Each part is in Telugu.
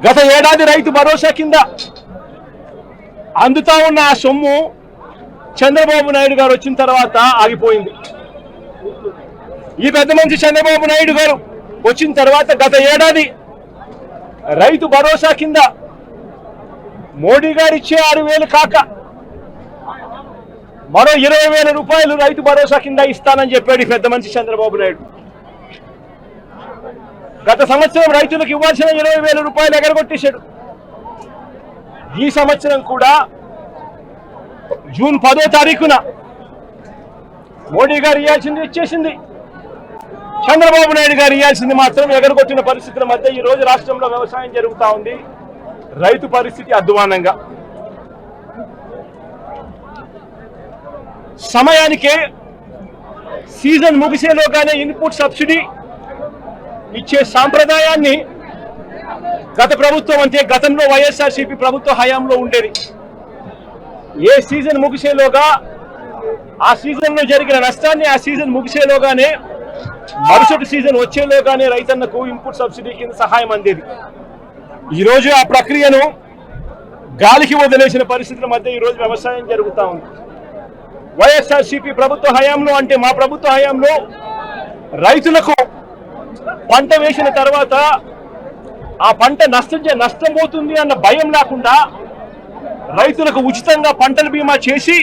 గత ఏడాది రైతు భరోసా కింద అందుతా ఉన్న ఆ సొమ్ము చంద్రబాబు నాయుడు గారు వచ్చిన తర్వాత ఆగిపోయింది. ఈ పెద్ద మంచి చంద్రబాబు నాయుడు గారు వచ్చిన తర్వాత గత ఏడాది రైతు భరోసా కింద మోడీ గారు ఇచ్చే 6,000 కాక మరో 20,000 రూపాయలు రైతు భరోసా కింద ఇస్తానని చెప్పాడు ఈ పెద్ద మంచి చంద్రబాబు నాయుడు. గత సంవత్సరం రైతులకు ఇవ్వాల్సిన 20,000 రూపాయలు ఎగరగొట్టేశాడు. ఈ సంవత్సరం కూడా జూన్ 10వ తారీఖున మోడీ గారు ఇవ్వాల్సింది ఇచ్చేసింది, చంద్రబాబు నాయుడు గారు ఇవ్వాల్సింది మాత్రం ఎగరగొట్టిన పరిస్థితుల మధ్య ఈ రోజు రాష్ట్రంలో వ్యవసాయం జరుగుతూ ఉంది. రైతు పరిస్థితి అధ్వానంగా. సమయానికే సీజన్ ముగిసేలోగానే ఇన్పుట్ సబ్సిడీ ఇచ్చే సాంప్రదాయాన్ని గత ప్రభుత్వం అంటే గతంలో వైఎస్ఆర్సీపీ ప్రభుత్వ హయాంలో ఉండేది. ఏ సీజన్ ముగిసేలోగా ఆ సీజన్లో జరిగిన నష్టాన్ని ఆ సీజన్ ముగిసేలోగానే మరుసటి సీజన్ వచ్చేలోగానే రైతన్నకు ఇన్పుట్ సబ్సిడీ కింద సహాయం అందేది. ఈరోజు ఆ ప్రక్రియను గాలికి వదిలేసిన పరిస్థితుల మధ్య ఈరోజు వ్యవసాయం జరుగుతూ ఉంది. వైఎస్ఆర్సీపీ ప్రభుత్వ హయాంలో అంటే మా ప్రభుత్వ హయాంలో రైతులకు పంట వేసిన తర్వాత ఆ పంట నష్టం పోతుంది అన్న భయం లేకుండా రైతులకు ఉచితంగా పంటల బీమా చేసి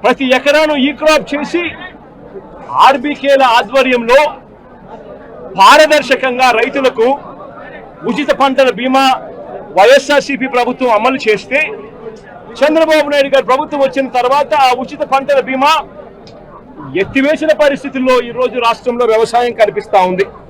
ప్రతి ఎకరాను ఈ క్రాప్ చేసి ఆర్బీకేల ఆధ్వర్యంలో పారదర్శకంగా రైతులకు ఉచిత పంటల బీమా వైఎస్ఆర్సీపీ ప్రభుత్వం అమలు చేస్తే చంద్రబాబు నాయుడు గారి ప్రభుత్వం వచ్చిన తర్వాత ఆ ఉచిత పంటల బీమా ఎత్తివేసిన పరిస్థితుల్లో ఈరోజు రాష్ట్రంలో వ్యవసాయం కనిపిస్తూ ఉంది.